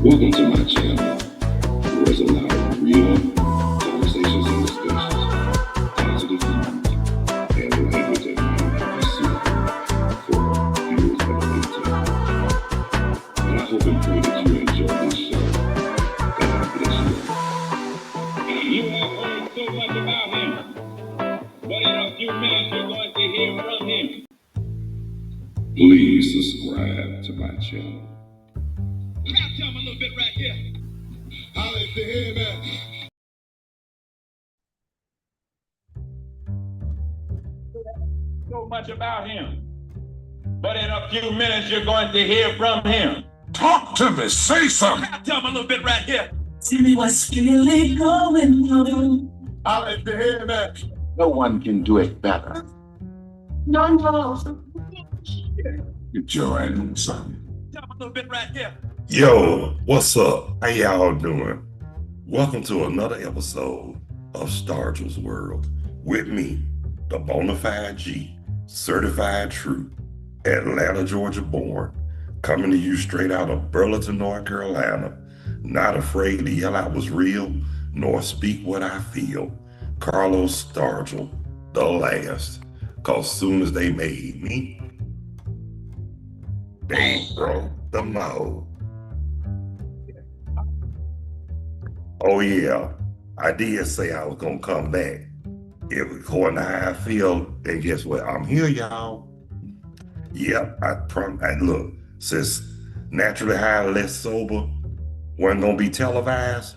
Welcome to my channel, where it's allowed real conversations and discussions, positive feedback, and language that may be suitable for viewers of 18. And I hope and pray that you enjoy this show. God bless you. You have heard so much about him, but in a few minutes you're going to hear from him. Please subscribe to my channel. Can I tell him a little bit right here? I like to hear that. So much about him, but in a few minutes you're going to hear from him. Talk to me, say something. Can I tell him a little bit right here? Tell me what's really going on. I like to hear that. No one can do it better. No. Get your ass son. Tell him a little bit right here. Yo, what's up? How y'all doing? Welcome to another episode of Stargell's World with me, the Bonafide G, certified true, Atlanta, Georgia born, coming to you straight out of Burlington, North Carolina, not afraid to yell out what's real, nor speak what I feel. Carlos Stargell, the last, cause soon as they made me, they broke the mold. Oh yeah, I did say I was gonna come back. It was according to how I feel, and guess what? I'm here, y'all. Yep, I look, since Naturally High, Less Sober wasn't gonna be televised,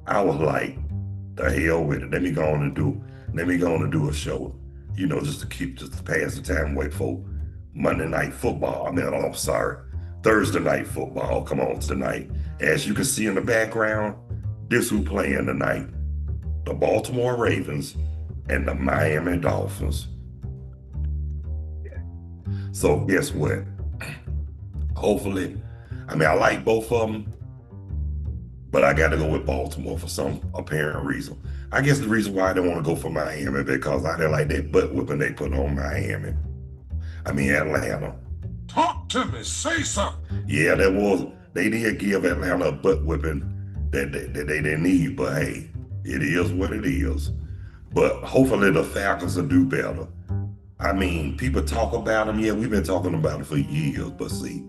I was like, the hell with it. Let me go on and do a show, just to pass the time, wait for Monday Night Football. I'm sorry, Thursday Night Football. Come on tonight. As you can see in the background, this who playing tonight: the Baltimore Ravens and the Miami Dolphins. So guess what? Hopefully, I like both of them, but I got to go with Baltimore for some apparent reason. I guess the reason why I didn't want to go for Miami because I didn't like that butt whipping they put on Atlanta. Talk to me, say something. Yeah, they did give Atlanta a butt whipping that they didn't need, but hey, it is what it is. But hopefully the Falcons will do better. People talk about them. Yeah, we've been talking about it for years, but see,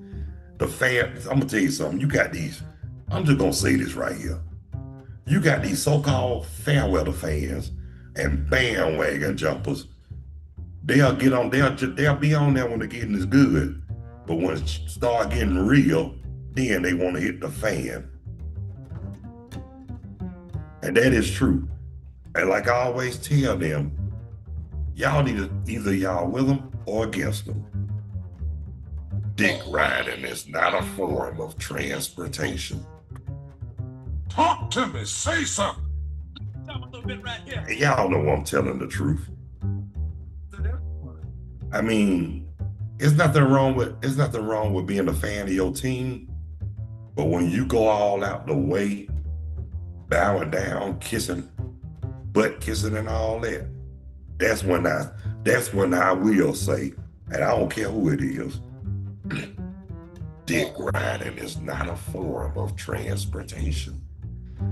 the fans, I'm gonna tell you something. You got these, I'm just gonna say this right here. You got these so-called fair weather fans and bandwagon jumpers. They'll be on there when the getting is good, but when it start getting real, then they want to hit the fan. And that is true. And like I always tell them, y'all need to either y'all with them or against them. Dick riding is not a form of transportation. Talk to me, say something. Tell him a little bit right here. And y'all know I'm telling the truth. It's nothing wrong with being a fan of your team, but when you go all out the way, bowing down, kissing, butt kissing and all that, that's when I will say, and I don't care who it is, dick riding is not a form of transportation.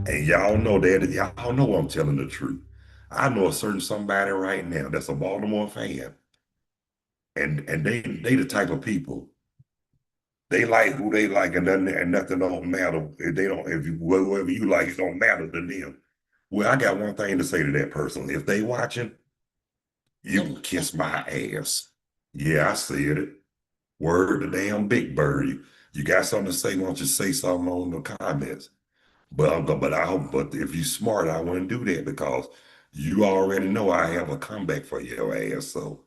And y'all know that, y'all know I'm telling the truth. I know a certain somebody right now that's a Baltimore fan. And they the type of people, they like who they like, and nothing don't matter. Whoever you like, it don't matter to them. Well, I got one thing to say to that person. If they watching, you can kiss my ass. Yeah, I said it. Word to damn Big Bird. You got something to say, why don't you say something on the comments? But if you smart, I wouldn't do that because you already know I have a comeback for your ass. So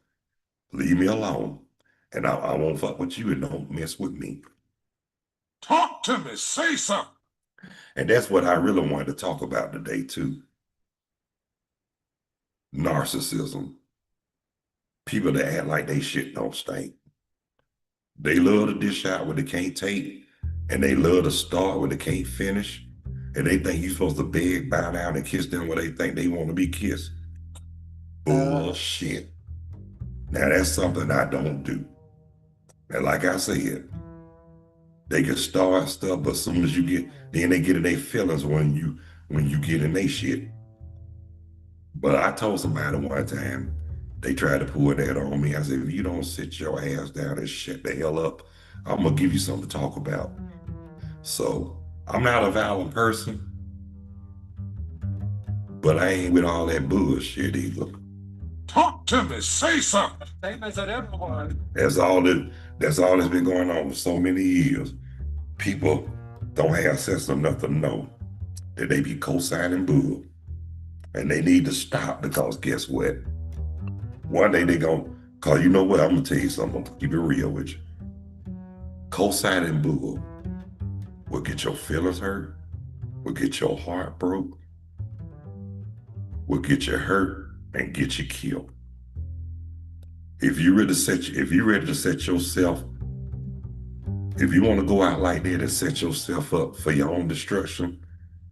leave me alone. And I won't fuck with you and don't mess with me. Talk to me, say something. And that's what I really wanted to talk about today too. Narcissism. People that act like they shit don't stink. They love to dish out what they can't take, and they love to start what they can't finish, and they think you're supposed to beg, bow down, and kiss them where they think they want to be kissed. Bullshit. Now that's something I don't do. And like I said, They can start stuff, but as soon as you get, then they get in their feelings when you get in their shit. But I told somebody one time, they tried to pull that on me. I said, if you don't sit your ass down and shut the hell up, I'm gonna give you something to talk about. So I'm not a violent person, but I ain't with all that bullshit either. Talk to me. Say something. Statements of everyone. That's all that's been going on for so many years. People don't have sense enough to know that they be co-signing bull. And they need to stop, because guess what? One day they gonna call, you know what, I'm gonna tell you something, I'm gonna keep it real with you. Co-signing bull will get your feelings hurt, will get your heart broke, will get you hurt, and get you killed. If you ready to set yourself, if you want to go out like that and set yourself up for your own destruction,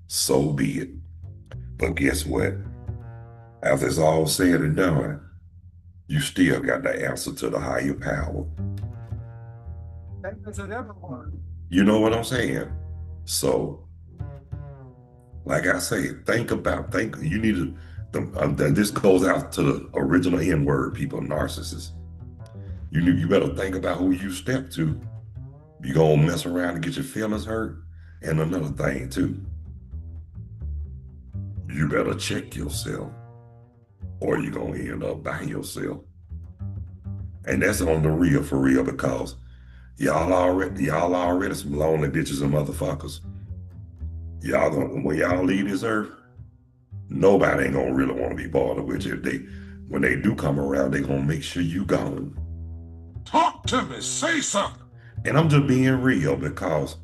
so be it. But guess what? After it's all said and done, you still got the answer to the higher power. Statements of everyone. You know what I'm saying? So, like I say, you need to, this goes out to the original N-word people, narcissists. You better think about who you step to. You gonna mess around and get your feelings hurt. And another thing too, you better check yourself, or you're gonna end up by yourself. And that's on the real, for real, because y'all already some lonely bitches and motherfuckers. When y'all leave this earth, nobody ain't gonna really want to be bothered with you. When they do come around, they gonna make sure you gone. Talk to me. Say something. And I'm just being real, because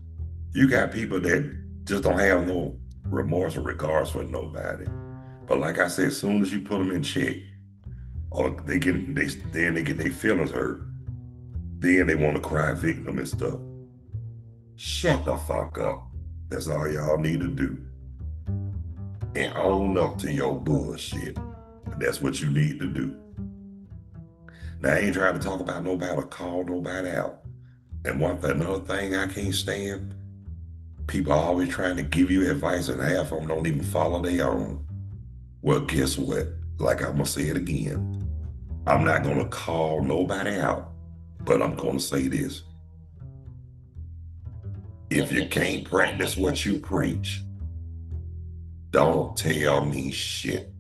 you got people that just don't have no remorse or regards for nobody. But like I said, as soon as you put them in check, or they get their feelings hurt, then they want to cry victim and stuff. Shut the fuck up. That's all y'all need to do. And own up to your bullshit. That's what you need to do. Now, I ain't trying to talk about nobody or call nobody out. And another thing I can't stand, people are always trying to give you advice, and half of them don't even follow their own. Well, guess what? Like I'm gonna say it again. I'm not gonna call nobody out, but I'm gonna say this. If you can't practice what you preach, don't tell me shit.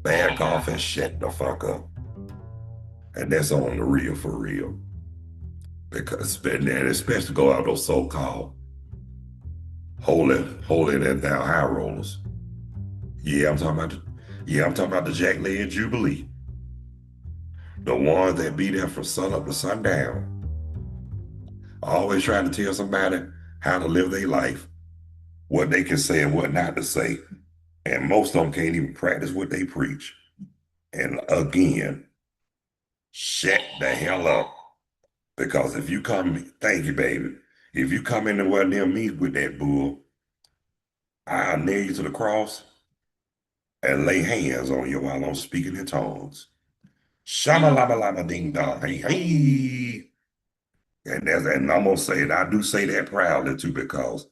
Back off and shut the fuck up. And that's on the real, for real. Because, and especially go out those so-called holy and thou high rollers. Yeah, I'm talking about the Jack-legged Jubilee. The ones that be there from sun up to sundown. Always trying to tell somebody how to live their life, what they can say and what not to say. And most of them can't even practice what they preach. And again, shut the hell up. Because if you thank you, baby. If you come in anywhere near me with that bull, I'll nail you to the cross and lay hands on you while I'm speaking in tongues. Shama lama lama ding dong, hey, hey. And I'm gonna say it, I do say that proudly too, because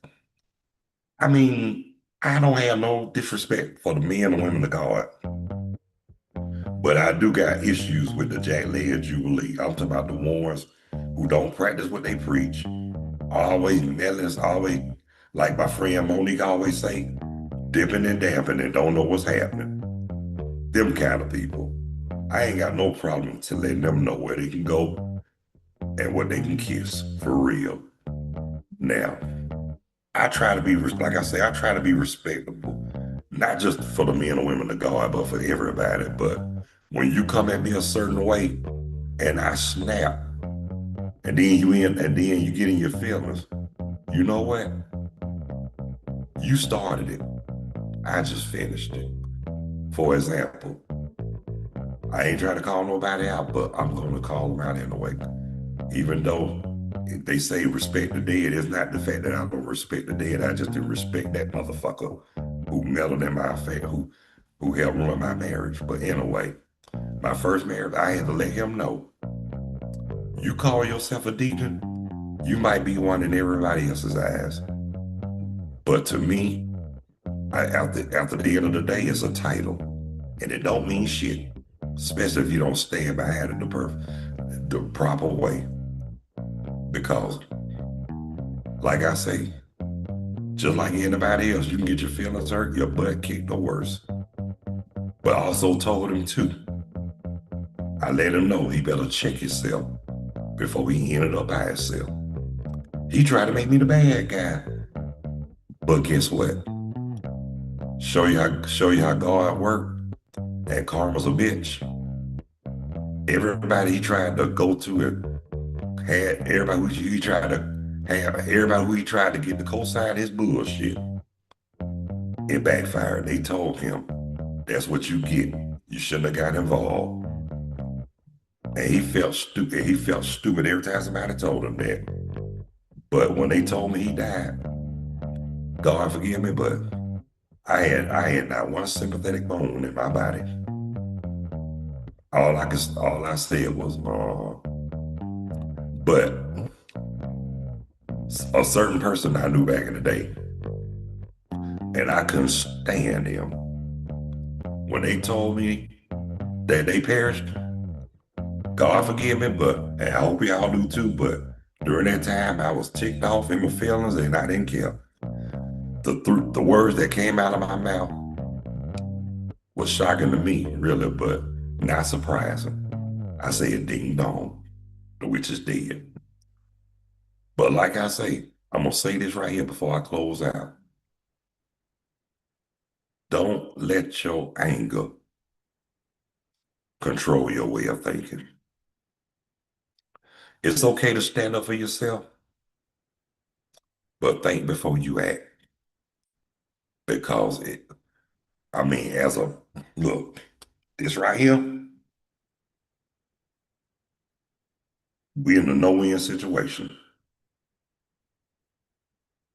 I mean, I don't have no disrespect for the men and women of God. But I do got issues with the Jack-legged Jubilee. I'm talking about the ones who don't practice what they preach. Always melons, always, like my friend Monique always say, dipping and damping and don't know what's happening. Them kind of people. I ain't got no problem to letting them know where they can go and what they can kiss, for real. Now, I try to be, like I say, I try to be respectable. Not just for the men and women of God, but for everybody. But when you come at me a certain way and I snap, and then you get in your feelings, you know what? You started it. I just finished it. For example, I ain't trying to call nobody out, but I'm going to call them out anyway. Even though they say respect the dead, it's not the fact that I don't respect the dead. I just didn't respect that motherfucker who meddled in my affair, who helped ruin my marriage. But anyway, my first marriage, I had to let him know. You call yourself a deacon, You might be one in everybody else's eyes. But to me, after the end of the day, it's a title. And it don't mean shit. Especially if you don't stand behind it the proper way. Because, like I say, just like anybody else, you can get your feelings hurt, your butt kicked, or worse. But I also told him too. I let him know he better check himself before he ended up by himself. He tried to make me the bad guy. But guess what? Show you how God worked, and karma's a bitch. Everybody he tried to go to it had everybody who he tried to get to co-sign his bullshit. It backfired. They told him, that's what you get. You shouldn't have got involved. And he felt stupid. He felt stupid every time somebody told him that. But when they told me he died, God forgive me, but I had not one sympathetic bone in my body. All I said was, but a certain person I knew back in the day, and I couldn't stand them. When they told me that they perished, God forgive me, and I hope y'all do too, but during that time I was ticked off in my feelings and I didn't care. The words that came out of my mouth was shocking to me, really, but not surprising. I said, ding dong, the witch is dead. But like I say, I'm going to say this right here before I close out. Don't let your anger control your way of thinking. It's okay to stand up for yourself, but think before you act. Because look, this right here, we in a no-win situation.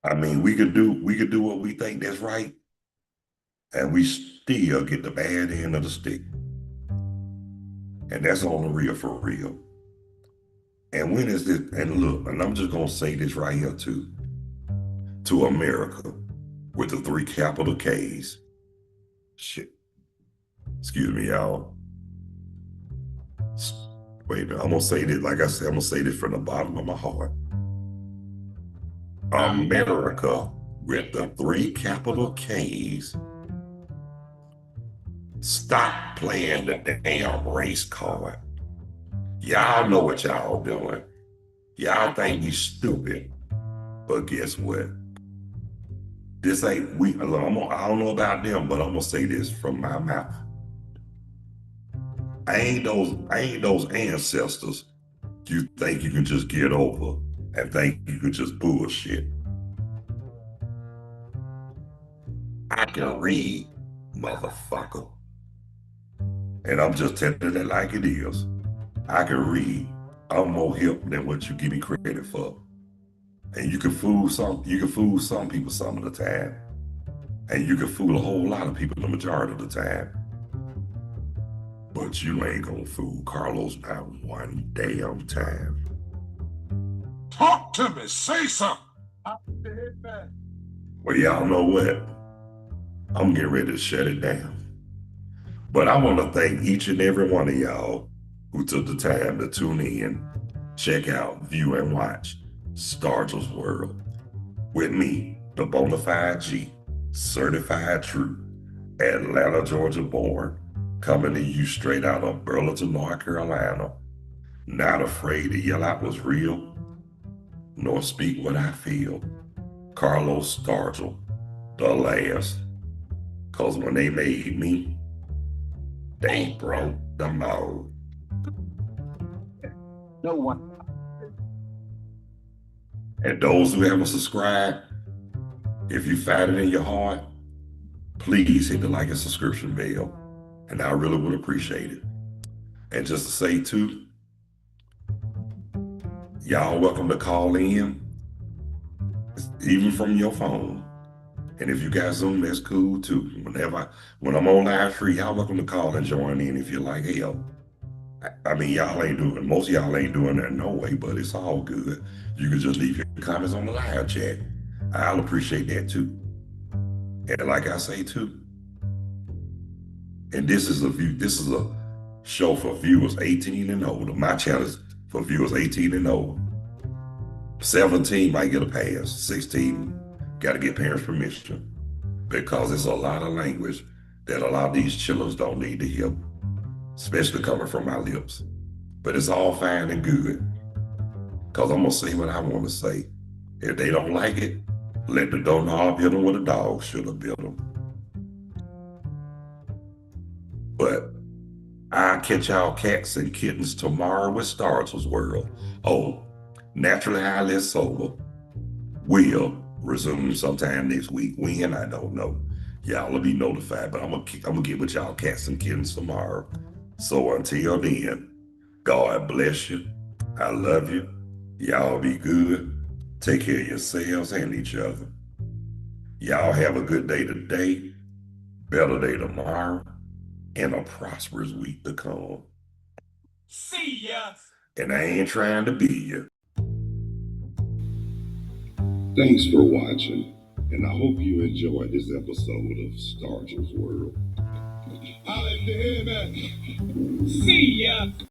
I mean, we could do what we think that's right, and we still get the bad end of the stick. And that's on the real for real. And when is this? And look, and I'm just gonna say this right here too. To America, with the 3 capital K's. Shit. Excuse me, y'all. Wait a minute, I'm gonna say this, like I said, I'm gonna say this from the bottom of my heart. America, with the 3 capital K's, stop playing the damn race card. Y'all know what y'all doing. Y'all think you stupid, but guess what? This ain't I don't know about them, but I'm gonna say this from my mouth. I ain't those ancestors you think you can just get over and think you can just bullshit. I can read, motherfucker. And I'm just telling it like it is. I can read. I'm more hip than what you give me credit for. And you can fool some people some of the time. And you can fool a whole lot of people the majority of the time. But you ain't gonna fool Carlos not one damn time. Talk to me, say something. Well, y'all know what? I'm getting ready to shut it down. But I want to thank each and every one of y'all who took the time to tune in, check out, view, and watch Stargell's World with me, the Bonafide G, certified true, Atlanta, Georgia born, coming to you straight out of Burlington, North Carolina, not afraid to yell out what's real, nor speak what I feel. Carlos Stargell, the last. Cause when they made me, they broke the mold. No one. And those who haven't subscribed, if you find it in your heart, please hit the like and subscription bell. And I really would appreciate it. And just to say too, y'all welcome to call in, even from your phone. And if you got Zoom, that's cool too. When I'm on live stream, y'all welcome to call and join in if you like. Hell, I mean, most of y'all ain't doing that no way, but it's all good. You can just leave your comments on the live chat. I'll appreciate that too. And like I say too, and this is a show for viewers 18 and older. My channel is for viewers 18 and older. 17 might get a pass. 16 got to get parents' permission, because it's a lot of language that a lot of these children don't need to hear, especially coming from my lips. But it's all fine and good, because I'm going to say what I want to say. If they don't like it, let the doorknob hit them with a dog should have bit them. But I'll catch y'all cats and kittens tomorrow with Stargell's World. Oh, Naturally Highly Sober will resume sometime next week. When, I don't know. Y'all will be notified, but I'm gonna get with y'all cats and kittens tomorrow. So until then, God bless you. I love you. Y'all be good. Take care of yourselves and each other. Y'all have a good day today, better day tomorrow, and a prosperous week to come. See ya. And I ain't trying to be you. Thanks for watching, and I hope you enjoyed this episode of Stargell's World. See ya.